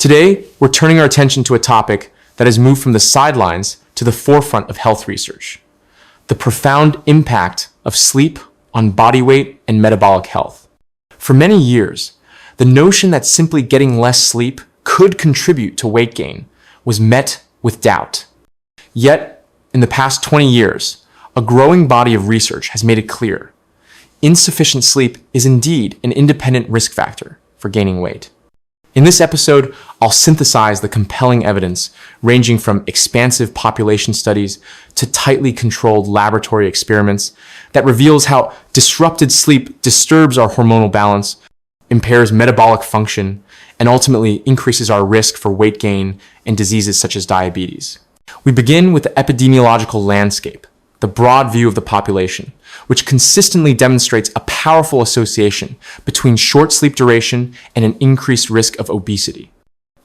Today, we're turning our attention to a topic that has moved from the sidelines to the forefront of health research: the profound impact of sleep on body weight and metabolic health. For many years, the notion that simply getting less sleep could contribute to weight gain was met with doubt. Yet, in the past 20 years, a growing body of research has made it clear: insufficient sleep is indeed an independent risk factor for gaining weight. In this episode, I'll synthesize the compelling evidence ranging from expansive population studies to tightly controlled laboratory experiments that reveals how disrupted sleep disturbs our hormonal balance, impairs metabolic function, and ultimately increases our risk for weight gain and diseases such as diabetes. We begin with the epidemiological landscape, the broad view of the population, which consistently demonstrates a powerful association between short sleep duration and an increased risk of obesity.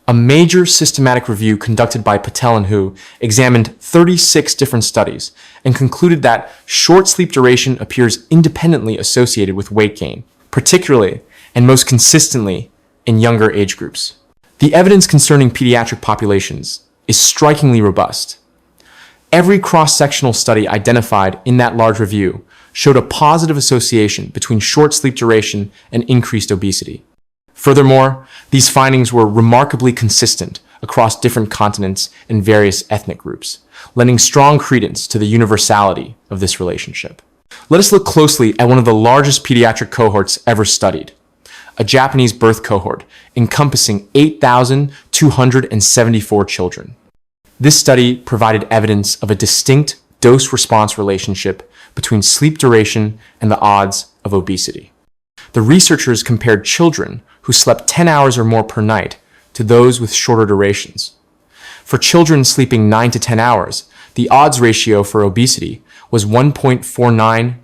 A major systematic review conducted by Patel and Hu examined 36 different studies and concluded that short sleep duration appears independently associated with weight gain, particularly and most consistently in younger age groups. The evidence concerning pediatric populations is strikingly robust. Every cross-sectional study identified in that large review showed a positive association between short sleep duration and increased obesity. Furthermore, these findings were remarkably consistent across different continents and various ethnic groups, lending strong credence to the universality of this relationship. Let us look closely at one of the largest pediatric cohorts ever studied: a Japanese birth cohort encompassing 8,274 children. This study provided evidence of a distinct dose-response relationship between sleep duration and the odds of obesity. The researchers compared children who slept 10 hours or more per night to those with shorter durations. For children sleeping 9 to 10 hours, the odds ratio for obesity was 1.49.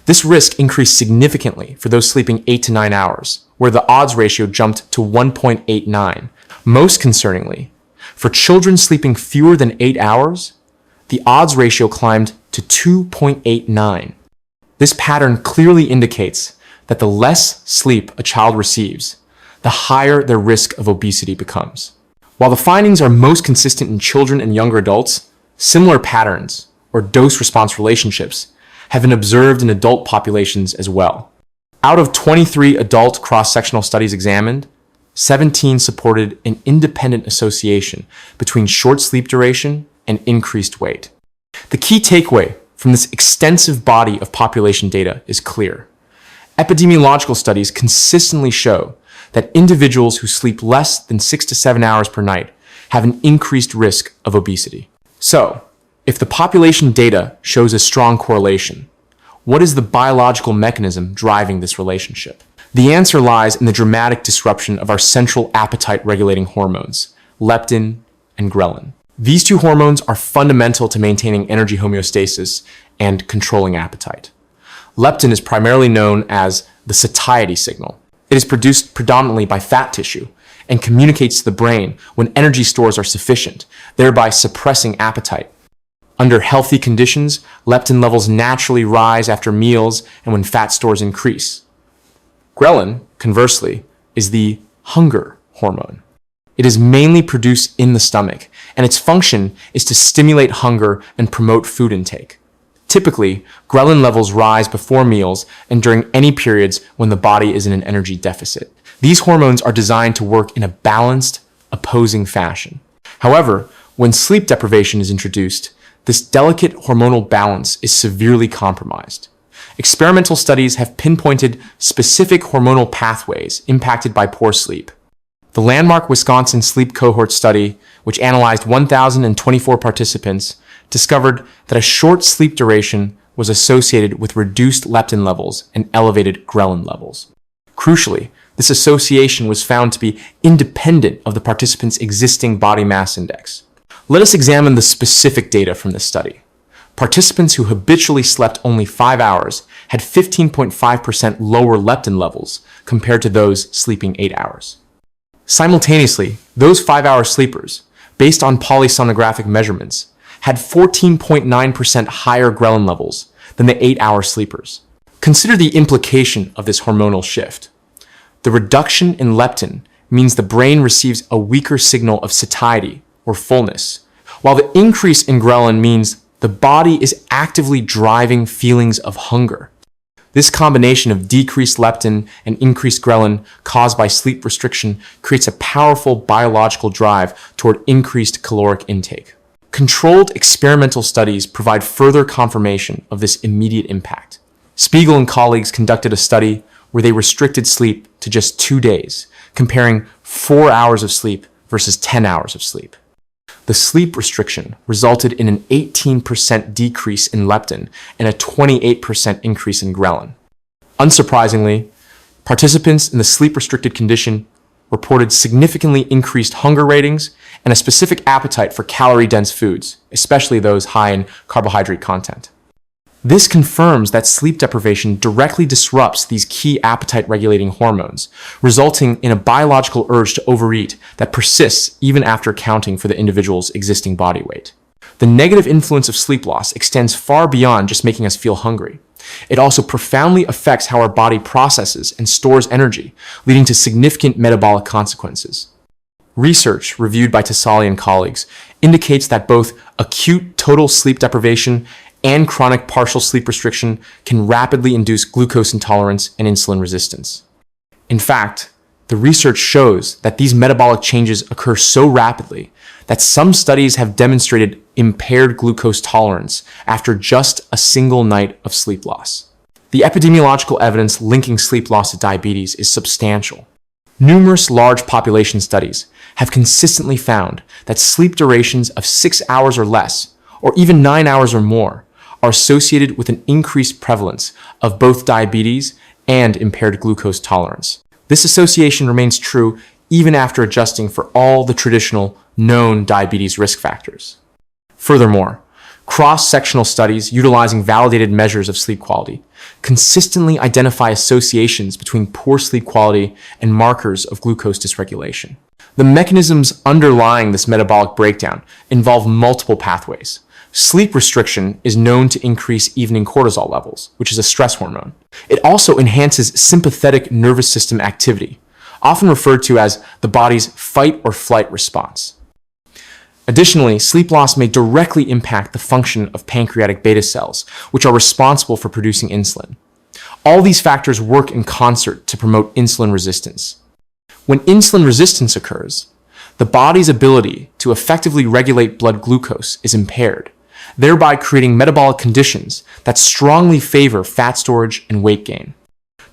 This risk increased significantly for those sleeping 8 to 9 hours, where the odds ratio jumped to 1.89. Most concerningly, for children sleeping fewer than 8 hours, the odds ratio climbed to 2.89. This pattern clearly indicates that the less sleep a child receives, the higher their risk of obesity becomes. While the findings are most consistent in children and younger adults, similar patterns, or dose-response relationships, have been observed in adult populations as well. Out of 23 adult cross-sectional studies examined, 17 supported an independent association between short sleep duration and increased weight. The key takeaway from this extensive body of population data is clear. Epidemiological studies consistently show that individuals who sleep less than 6 to 7 hours per night have an increased risk of obesity. So, if the population data shows a strong correlation, what is the biological mechanism driving this relationship? The answer lies in the dramatic disruption of our central appetite-regulating hormones, leptin and ghrelin. These two hormones are fundamental to maintaining energy homeostasis and controlling appetite. Leptin is primarily known as the satiety signal. It is produced predominantly by fat tissue and communicates to the brain when energy stores are sufficient, thereby suppressing appetite. Under healthy conditions, leptin levels naturally rise after meals and when fat stores increase. Ghrelin, conversely, is the hunger hormone. It is mainly produced in the stomach, and its function is to stimulate hunger and promote food intake. Typically, ghrelin levels rise before meals and during any periods when the body is in an energy deficit. These hormones are designed to work in a balanced, opposing fashion. However, when sleep deprivation is introduced, this delicate hormonal balance is severely compromised. Experimental studies have pinpointed specific hormonal pathways impacted by poor sleep. The landmark Wisconsin sleep cohort study, which analyzed 1,024 participants, discovered that a short sleep duration was associated with reduced leptin levels and elevated ghrelin levels. Crucially, this association was found to be independent of the participants' existing body mass index. Let us examine the specific data from this study. Participants who habitually slept only 5 hours had 15.5% lower leptin levels compared to those sleeping 8 hours. Simultaneously, those 5-hour sleepers, based on polysomnographic measurements, had 14.9% higher ghrelin levels than the 8-hour sleepers. Consider the implication of this hormonal shift. The reduction in leptin means the brain receives a weaker signal of satiety or fullness, while the increase in ghrelin means the body is actively driving feelings of hunger. This combination of decreased leptin and increased ghrelin caused by sleep restriction creates a powerful biological drive toward increased caloric intake. Controlled experimental studies provide further confirmation of this immediate impact. Spiegel and colleagues conducted a study where they restricted sleep to just 2 days, comparing 4 hours of sleep versus 10 hours of sleep. The sleep restriction resulted in an 18% decrease in leptin and a 28% increase in ghrelin. Unsurprisingly, participants in the sleep-restricted condition reported significantly increased hunger ratings and a specific appetite for calorie-dense foods, especially those high in carbohydrate content. This confirms that sleep deprivation directly disrupts these key appetite-regulating hormones, resulting in a biological urge to overeat that persists even after accounting for the individual's existing body weight. The negative influence of sleep loss extends far beyond just making us feel hungry. It also profoundly affects how our body processes and stores energy, leading to significant metabolic consequences. Research reviewed by Tassali and colleagues indicates that both acute total sleep deprivation and chronic partial sleep restriction can rapidly induce glucose intolerance and insulin resistance. In fact, the research shows that these metabolic changes occur so rapidly that some studies have demonstrated impaired glucose tolerance after just a single night of sleep loss. The epidemiological evidence linking sleep loss to diabetes is substantial. Numerous large population studies have consistently found that sleep durations of 6 hours or less, or even 9 hours or more, are associated with an increased prevalence of both diabetes and impaired glucose tolerance. This association remains true even after adjusting for all the traditional known diabetes risk factors. Furthermore, cross-sectional studies utilizing validated measures of sleep quality consistently identify associations between poor sleep quality and markers of glucose dysregulation. The mechanisms underlying this metabolic breakdown involve multiple pathways. Sleep restriction is known to increase evening cortisol levels, which is a stress hormone. It also enhances sympathetic nervous system activity, often referred to as the body's fight or flight response. Additionally, sleep loss may directly impact the function of pancreatic beta cells, which are responsible for producing insulin. All these factors work in concert to promote insulin resistance. When insulin resistance occurs, the body's ability to effectively regulate blood glucose is impaired, thereby creating metabolic conditions that strongly favor fat storage and weight gain.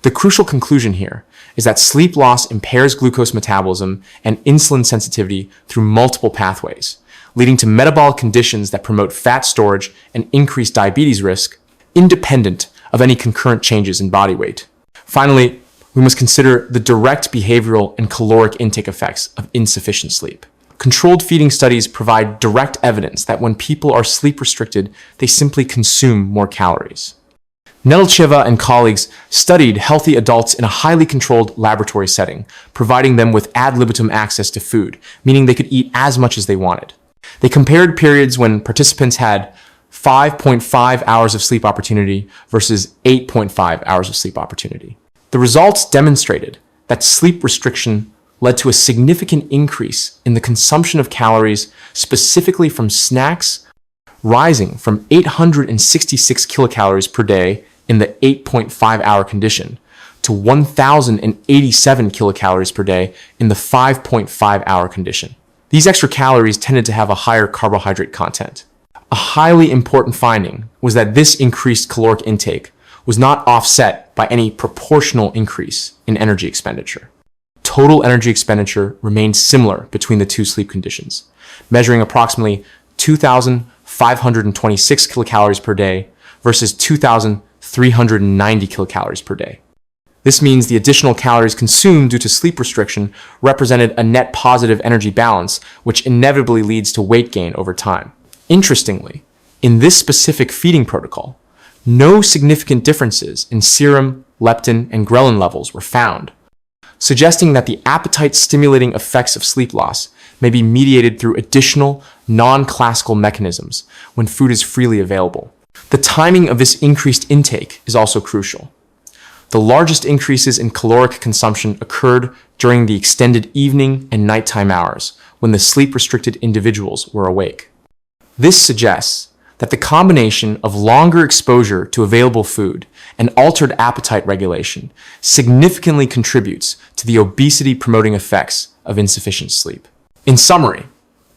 The crucial conclusion here is that sleep loss impairs glucose metabolism and insulin sensitivity through multiple pathways, leading to metabolic conditions that promote fat storage and increase diabetes risk, independent of any concurrent changes in body weight. Finally, we must consider the direct behavioral and caloric intake effects of insufficient sleep. Controlled feeding studies provide direct evidence that when people are sleep restricted, they simply consume more calories. Nedelcheva and colleagues studied healthy adults in a highly controlled laboratory setting, providing them with ad libitum access to food, meaning they could eat as much as they wanted. They compared periods when participants had 5.5 hours of sleep opportunity versus 8.5 hours of sleep opportunity. The results demonstrated that sleep restriction led to a significant increase in the consumption of calories specifically from snacks, rising from 866 kilocalories per day in the 8.5-hour condition to 1,087 kilocalories per day in the 5.5-hour condition. These extra calories tended to have a higher carbohydrate content. A highly important finding was that this increased caloric intake was not offset by any proportional increase in energy expenditure. Total energy expenditure remained similar between the two sleep conditions, measuring approximately 2,526 kilocalories per day versus 2,390 kilocalories per day. This means the additional calories consumed due to sleep restriction represented a net positive energy balance, which inevitably leads to weight gain over time. Interestingly, in this specific feeding protocol, no significant differences in serum, leptin, and ghrelin levels were found, suggesting that the appetite-stimulating effects of sleep loss may be mediated through additional non-classical mechanisms when food is freely available. The timing of this increased intake is also crucial. The largest increases in caloric consumption occurred during the extended evening and nighttime hours when the sleep-restricted individuals were awake. This suggests that the combination of longer exposure to available food and altered appetite regulation significantly contributes to the obesity-promoting effects of insufficient sleep. In summary,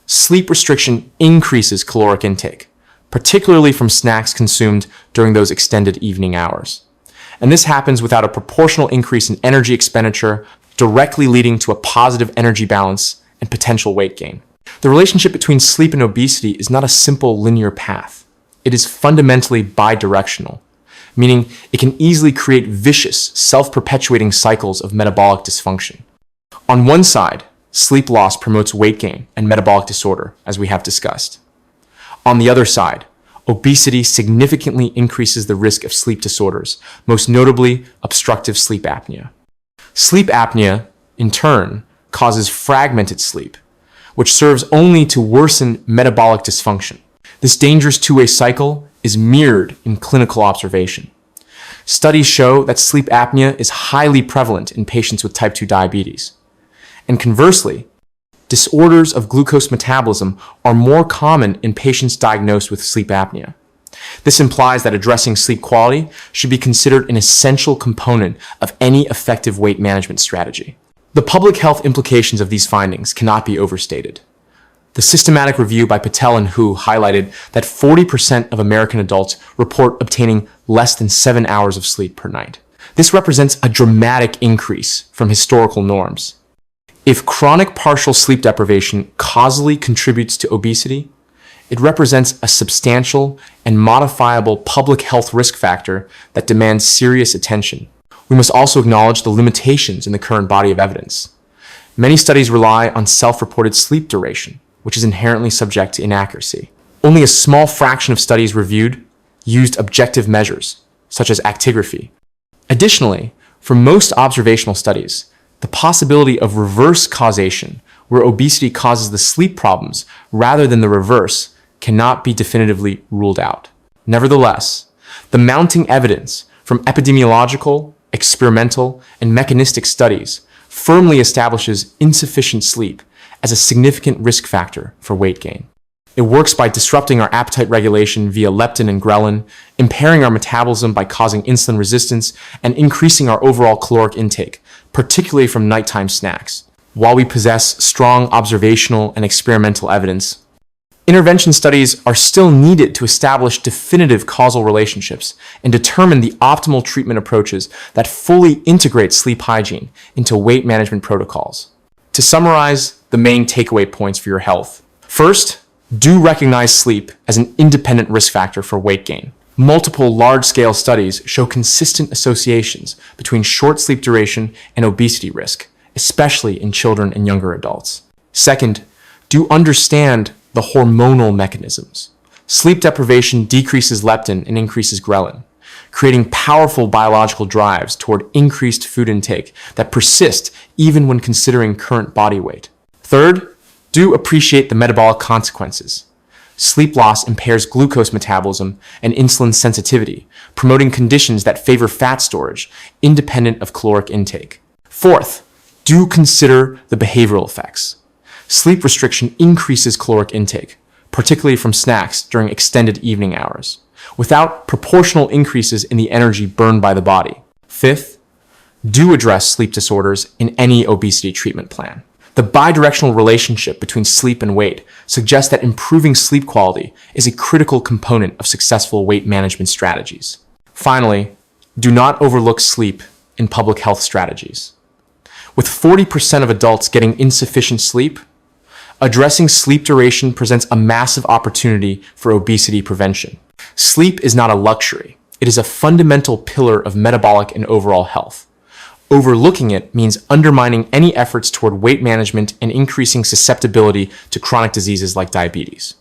sleep restriction increases caloric intake, particularly from snacks consumed during those extended evening hours. And this happens without a proportional increase in energy expenditure, directly leading to a positive energy balance and potential weight gain. The relationship between sleep and obesity is not a simple linear path. It is fundamentally bidirectional, meaning it can easily create vicious, self-perpetuating cycles of metabolic dysfunction. On one side, sleep loss promotes weight gain and metabolic disorder, as we have discussed. On the other side, obesity significantly increases the risk of sleep disorders, most notably obstructive sleep apnea. Sleep apnea, in turn, causes fragmented sleep, which serves only to worsen metabolic dysfunction. This dangerous two-way cycle is mirrored in clinical observation. Studies show that sleep apnea is highly prevalent in patients with type 2 diabetes. And conversely, disorders of glucose metabolism are more common in patients diagnosed with sleep apnea. This implies that addressing sleep quality should be considered an essential component of any effective weight management strategy. The public health implications of these findings cannot be overstated. The systematic review by Patel and Hu highlighted that 40% of American adults report obtaining less than 7 hours of sleep per night. This represents a dramatic increase from historical norms. If chronic partial sleep deprivation causally contributes to obesity, it represents a substantial and modifiable public health risk factor that demands serious attention. We must also acknowledge the limitations in the current body of evidence. Many studies rely on self-reported sleep duration, which is inherently subject to inaccuracy. Only a small fraction of studies reviewed used objective measures, such as actigraphy. Additionally, for most observational studies, the possibility of reverse causation, where obesity causes the sleep problems rather than the reverse, cannot be definitively ruled out. Nevertheless, the mounting evidence from epidemiological, experimental, and mechanistic studies firmly establishes insufficient sleep as a significant risk factor for weight gain. It works by disrupting our appetite regulation via leptin and ghrelin, impairing our metabolism by causing insulin resistance, and increasing our overall caloric intake, particularly from nighttime snacks. While we possess strong observational and experimental evidence, intervention studies are still needed to establish definitive causal relationships and determine the optimal treatment approaches that fully integrate sleep hygiene into weight management protocols. To summarize the main takeaway points for your health. First, do recognize sleep as an independent risk factor for weight gain. Multiple large-scale studies show consistent associations between short sleep duration and obesity risk, especially in children and younger adults. Second, do understand the hormonal mechanisms. Sleep deprivation decreases leptin and increases ghrelin, creating powerful biological drives toward increased food intake that persist even when considering current body weight. Third, do appreciate the metabolic consequences. Sleep loss impairs glucose metabolism and insulin sensitivity, promoting conditions that favor fat storage, independent of caloric intake. Fourth, do consider the behavioral effects. Sleep restriction increases caloric intake, particularly from snacks during extended evening hours, without proportional increases in the energy burned by the body. Fifth, do address sleep disorders in any obesity treatment plan. The bidirectional relationship between sleep and weight suggests that improving sleep quality is a critical component of successful weight management strategies. Finally, do not overlook sleep in public health strategies. With 40% of adults getting insufficient sleep, addressing sleep duration presents a massive opportunity for obesity prevention. Sleep is not a luxury. It is a fundamental pillar of metabolic and overall health. Overlooking it means undermining any efforts toward weight management and increasing susceptibility to chronic diseases like diabetes.